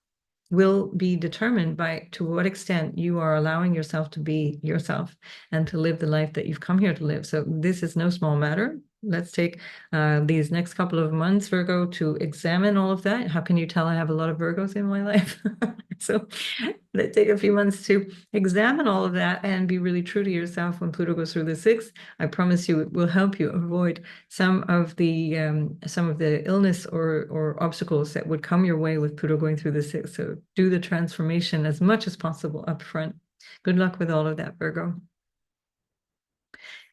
will be determined by to what extent you are allowing yourself to be yourself and to live the life that you've come here to live. So this is no small matter. let's take these next couple of months, Virgo, to examine all of that. How can you tell I have a lot of Virgos in my life? So let's take a few months to examine all of that and be really true to yourself when Pluto goes through the sixth. I promise you it will help you avoid some of the illness or obstacles that would come your way with Pluto going through the sixth. So do the transformation as much as possible up front. Good luck with all of that, Virgo.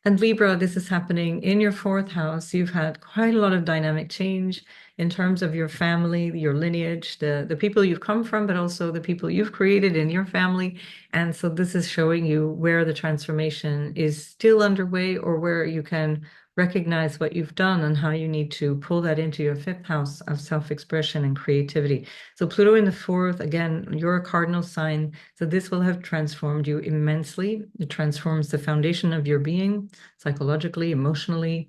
And Libra, this is happening in your fourth house. You've had quite a lot of dynamic change in terms of your family, your lineage, the people you've come from, but also the people you've created in your family. And so this is showing you where the transformation is still underway, or where you can recognize what you've done and how you need to pull that into your fifth house of self-expression and creativity. So Pluto in the fourth, again, you're a cardinal sign. So this will have transformed you immensely. It transforms the foundation of your being, psychologically, emotionally,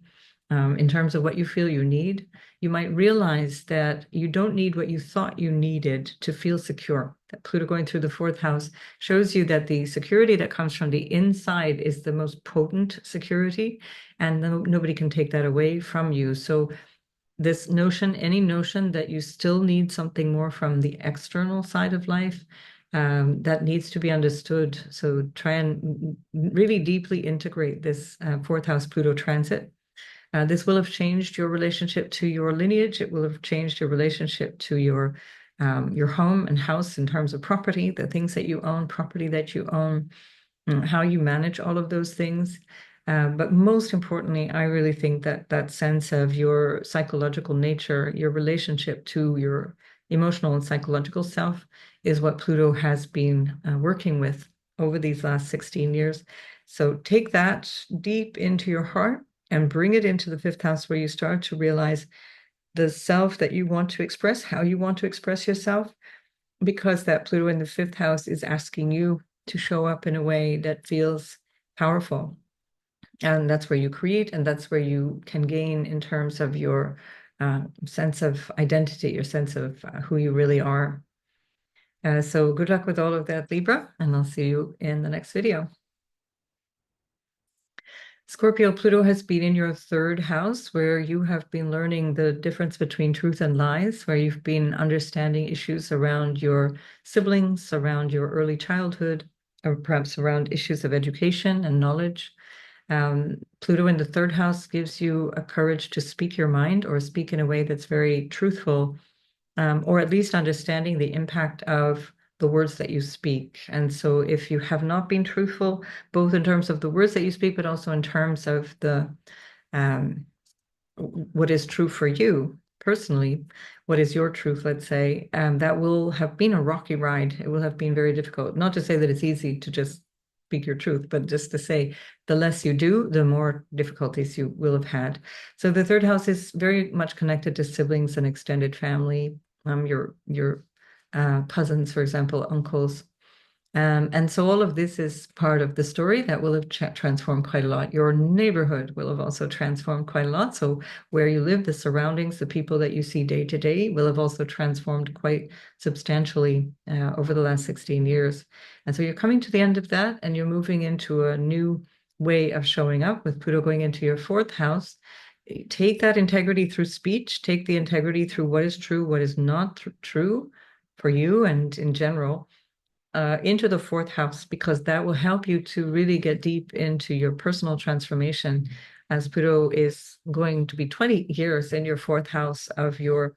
in terms of what you feel you need. You might realize that you don't need what you thought you needed to feel secure. That Pluto going through the fourth house shows you that the security that comes from the inside is the most potent security, and nobody can take that away from you. So this notion, any notion that you still need something more from the external side of life, that needs to be understood. So try and really deeply integrate this fourth house Pluto transit. This will have changed your relationship to your lineage. It will have changed your relationship to your home and house in terms of property, the things that you own, property that you own, how you manage all of those things. But most importantly, I really think that that sense of your psychological nature, your relationship to your emotional and psychological self, is what Pluto has been working with over these last 16 years. So take that deep into your heart and bring it into the fifth house, where you start to realize the self that you want to express, how you want to express yourself, because that Pluto in the fifth house is asking you to show up in a way that feels powerful. And that's where you create, and that's where you can gain in terms of your sense of identity, your sense of who you really are. So good luck with all of that, Libra, and I'll see you in the next video. Scorpio, Pluto has been in your third house, where you have been learning the difference between truth and lies, where you've been understanding issues around your siblings, around your early childhood, or perhaps around issues of education and knowledge. Pluto in the third house gives you a courage to speak your mind, or speak in a way that's very truthful, or at least understanding the impact of the words that you speak. And so if you have not been truthful, both in terms of the words that you speak, but also in terms of the what is true for you personally, what is your truth, let's say, that will have been a rocky ride. It will have been very difficult. Not to say that it's easy to just speak your truth, but just to say the less you do, the more difficulties you will have had. So the third house is very much connected to siblings and extended family, your cousins, for example, uncles. And so all of this is part of the story that will have transformed quite a lot. Your neighborhood will have also transformed quite a lot. So where you live, the surroundings, the people that you see day to day will have also transformed quite substantially over the last 16 years. And so you're coming to the end of that, and you're moving into a new way of showing up with Pluto going into your fourth house. Take that integrity through speech, take the integrity through what is true, what is not true for you and in general, into the fourth house, because that will help you to really get deep into your personal transformation, as Pluto is going to be 20 years in your fourth house of your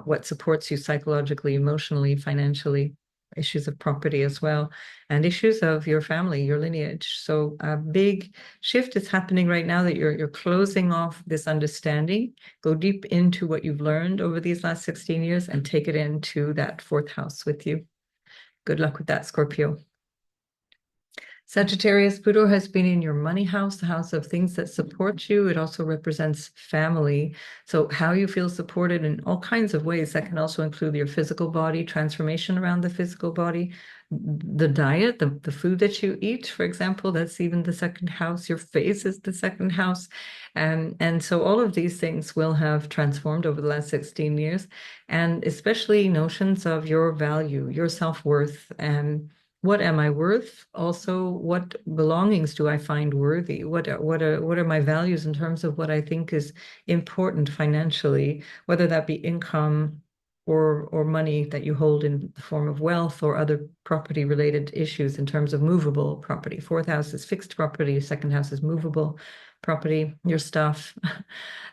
what supports you psychologically, emotionally, financially, issues of property as well, and issues of your family, your lineage. So a big shift is happening right now, that you're closing off this understanding. Go deep into what you've learned over these last 16 years and take it into that fourth house with you. Good luck with that, Scorpio. Sagittarius, Pluto has been in your money house, the house of things that support you. It also represents family. So how you feel supported in all kinds of ways. That can also include your physical body, transformation around the physical body, the diet, the food that you eat, for example, that's even the second house. Your face is the second house. And so all of these things will have transformed over the last 16 years, and especially notions of your value, your self-worth, and what am I worth? Also, what belongings do I find worthy? What are my values in terms of what I think is important financially, whether that be income or money that you hold in the form of wealth or other property related issues in terms of movable property. Fourth house is fixed property, second house is movable property, your stuff,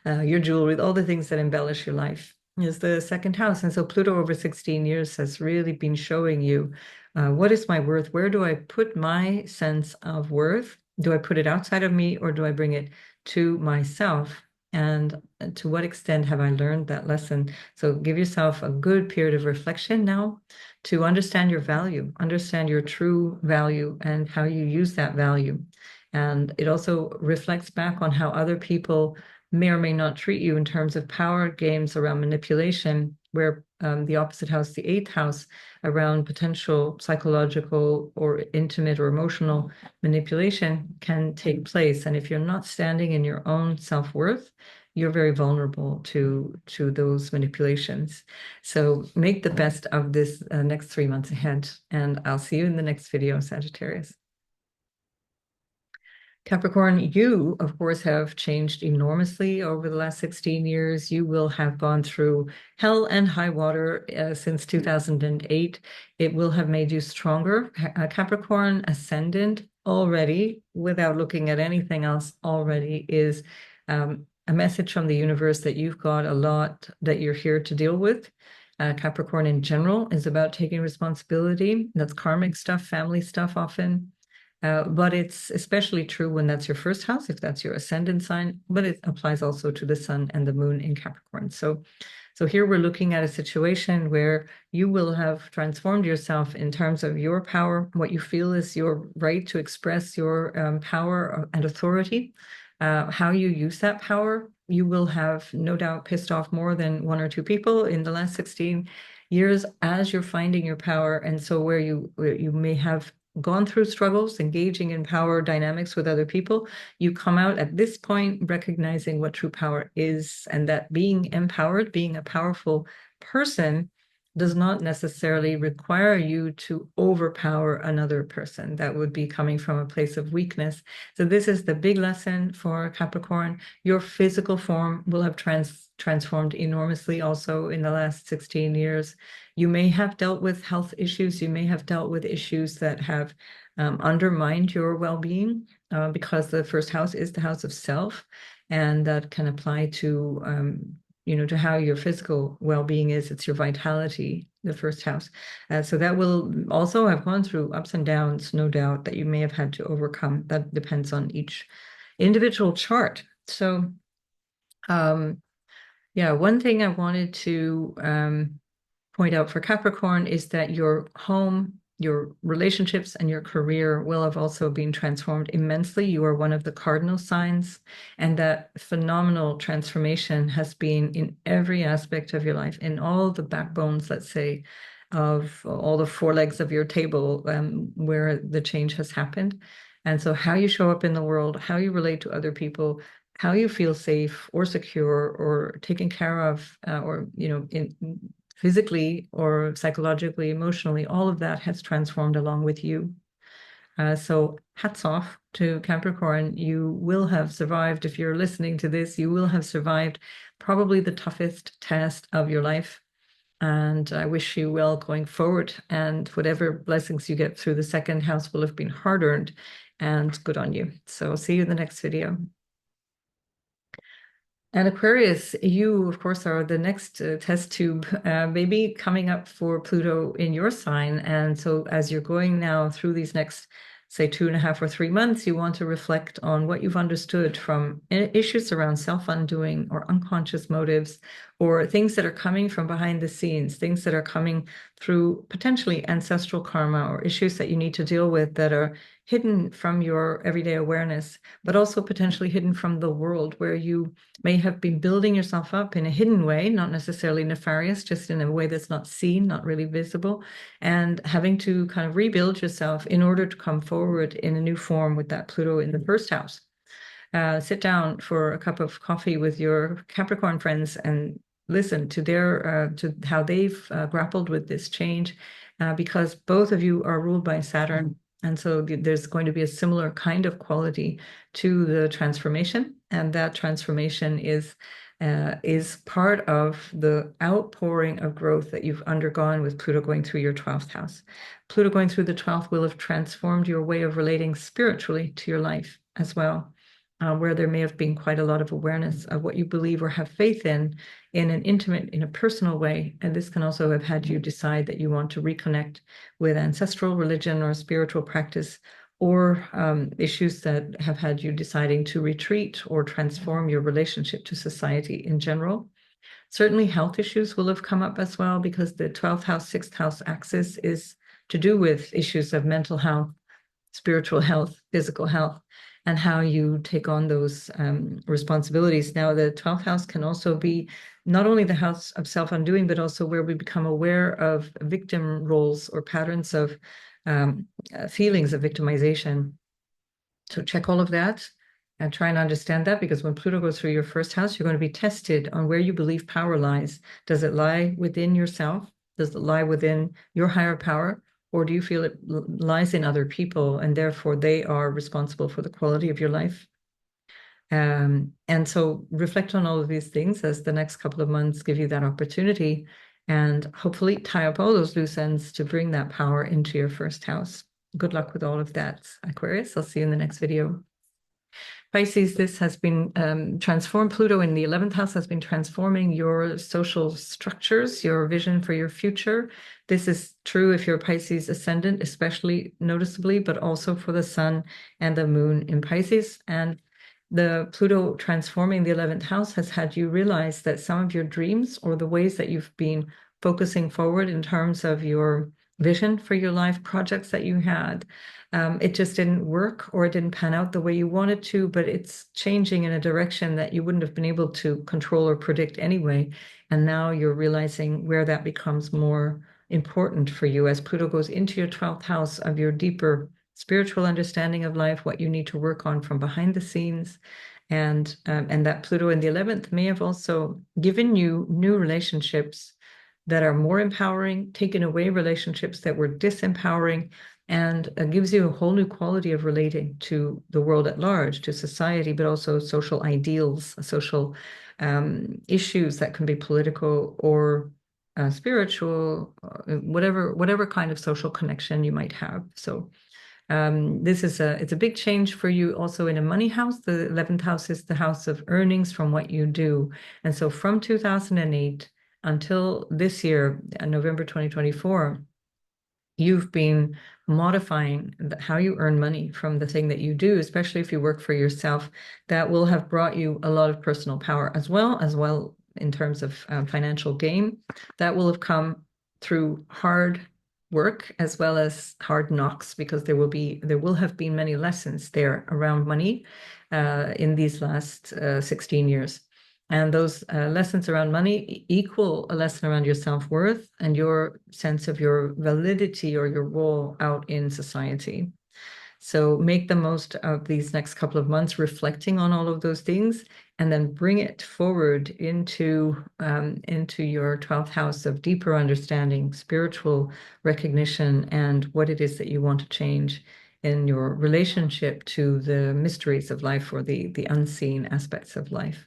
your jewelry, all the things that embellish your life is the second house. And so Pluto over 16 years has really been showing you what is my worth? Where do I put my sense of worth? Do I put it outside of me or do I bring it to myself? And to what extent have I learned that lesson? So give yourself a good period of reflection now to understand your value, understand your true value and how you use that value. And it also reflects back on how other people may or may not treat you in terms of power games around manipulation, where the opposite house, the eighth house, around potential psychological or intimate or emotional manipulation can take place. And if you're not standing in your own self-worth, you're very vulnerable to those manipulations. So make the best of this next 3 months ahead. And I'll see you in the next video, Sagittarius. Capricorn, you, of course, have changed enormously over the last 16 years. You will have gone through hell and high water since 2008. It will have made you stronger. Capricorn ascendant already, without looking at anything else, already is a message from the universe that you've got a lot that you're here to deal with. Capricorn in general is about taking responsibility. That's karmic stuff, family stuff often. But it's especially true when that's your first house, if that's your ascendant sign, but it applies also to the sun and the moon in Capricorn. So here we're looking at a situation where you will have transformed yourself in terms of your power, what you feel is your right to express your power and authority, how you use that power. You will have no doubt pissed off more than one or two people in the last 16 years as you're finding your power. And so where you may have gone through struggles, engaging in power dynamics with other people, you come out at this point recognizing what true power is, and that being empowered, being a powerful person, does not necessarily require you to overpower another person. That would be coming from a place of weakness. So this is the big lesson for Capricorn. Your physical form will have transformed enormously also in the last 16 years. You may have dealt with health issues. You may have dealt with issues that have undermined your well-being because the first house is the house of self, and that can apply to to how your physical well-being is. It's your vitality, the first house. So that will also have gone through ups and downs, no doubt, that you may have had to overcome. That depends on each individual chart. So yeah, one thing I wanted to point out for Capricorn is that your home, your relationships, and your career will have also been transformed immensely. You are one of the cardinal signs, and that phenomenal transformation has been in every aspect of your life, in all the backbones, let's say, of all the four legs of your table, where the change has happened. And so how you show up in the world, how you relate to other people, how you feel safe or secure or taken care of, or physically or psychologically, emotionally, all of that has transformed along with you. So hats off to Capricorn. You will have survived. If you're listening to this, you will have survived probably the toughest test of your life. And I wish you well going forward. And whatever blessings you get through the second house will have been hard-earned, and good on you. So see you in the next video. And Aquarius, you, of course, are the next test tube maybe coming up for Pluto in your sign. And so as you're going now through these next, say, 2.5 or 3 months, you want to reflect on what you've understood from issues around self-undoing or unconscious motives, or things that are coming from behind the scenes, things that are coming through potentially ancestral karma or issues that you need to deal with that are hidden from your everyday awareness, but also potentially hidden from the world, where you may have been building yourself up in a hidden way, not necessarily nefarious, just in a way that's not seen, not really visible, and having to kind of rebuild yourself in order to come forward in a new form with that Pluto in the first house. Sit down for a cup of coffee with your Capricorn friends and listen to their to how they've grappled with this change, because both of you are ruled by Saturn. And so there's going to be a similar kind of quality to the transformation. And that transformation is part of the outpouring of growth that you've undergone with Pluto going through your 12th house. Pluto going through the 12th will have transformed your way of relating spiritually to your life as well, where there may have been quite a lot of awareness of what you believe or have faith in an intimate, in a personal way. And this can also have had you decide that you want to reconnect with ancestral religion or spiritual practice, or issues that have had you deciding to retreat or transform your relationship to society in general. Certainly health issues will have come up as well, because the 12th house, 6th house axis is to do with issues of mental health, spiritual health, physical health, and how you take on those responsibilities. Now, the 12th house can also be not only the house of self-undoing, but also where we become aware of victim roles or patterns of feelings of victimization. So check all of that and try and understand that, because when Pluto goes through your first house, you're going to be tested on where you believe power lies. Does it lie within yourself? Does it lie within your higher power? Or do you feel it lies in other people, and therefore they are responsible for the quality of your life? And so reflect on all of these things as the next couple of months give you that opportunity, and hopefully tie up all those loose ends to bring that power into your first house. Good luck with all of that, Aquarius. I'll see you in the next video. Pisces, this has been transformed. Pluto in the 11th house has been transforming your social structures, your vision for your future. This is true if you're Pisces ascendant, especially noticeably, but also for the sun and the moon in Pisces. And the Pluto transforming the 11th house has had you realize that some of your dreams, or the ways that you've been focusing forward in terms of your vision for your life, projects that you had, it just didn't work, or it didn't pan out the way you wanted to, but it's changing in a direction that you wouldn't have been able to control or predict anyway. And now you're realizing where that becomes more important for you as Pluto goes into your 12th house of your deeper spiritual understanding of life, what you need to work on from behind the scenes. And that Pluto in the 11th may have also given you new relationships that are more empowering, taken away relationships that were disempowering, and gives you a whole new quality of relating to the world at large, to society, but also social ideals, social issues that can be political or spiritual, whatever kind of social connection you might have. So this is it's a big change for you also in a money house. The 11th house is the house of earnings from what you do. And so from 2008 until this year, November 2024, you've been modifying how you earn money from the thing that you do, especially if you work for yourself. That will have brought you a lot of personal power as well in terms of financial gain. That will have come through hard work as well as hard knocks, because there will have been many lessons there around money in these last 16 years. And those lessons around money equal a lesson around your self-worth and your sense of your validity or your role out in society. So make the most of these next couple of months reflecting on all of those things, and then bring it forward into your 12th house of deeper understanding, spiritual recognition, and what it is that you want to change in your relationship to the mysteries of life, or the unseen aspects of life.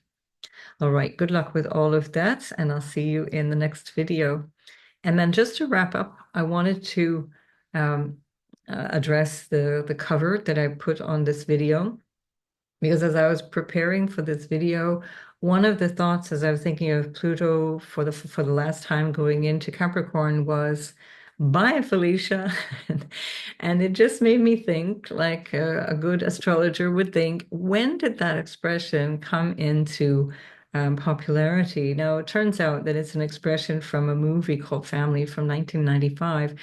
All right, good luck with all of that, and I'll see you in the next video. And then just to wrap up, I wanted to address the cover that I put on this video, because as I was preparing for this video, one of the thoughts as I was thinking of Pluto for the last time going into Capricorn was, bye, Felicia. And it just made me think, like a good astrologer would think, when did that expression come into popularity? Now, it turns out that it's an expression from a movie called Family from 1995,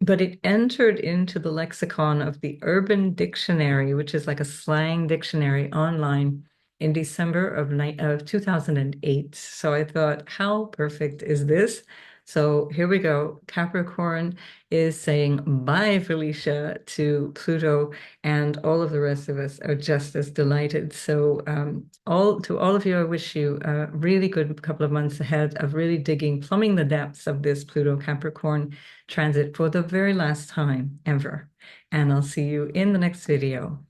but it entered into the lexicon of the Urban Dictionary, which is like a slang dictionary online, in December of 2008. So I thought, how perfect is this? So here we go. Capricorn is saying bye, Felicia, to Pluto, and all of the rest of us are just as delighted. So all of you, I wish you a really good couple of months ahead of really digging, plumbing the depths of this Pluto Capricorn transit for the very last time ever. And I'll see you in the next video.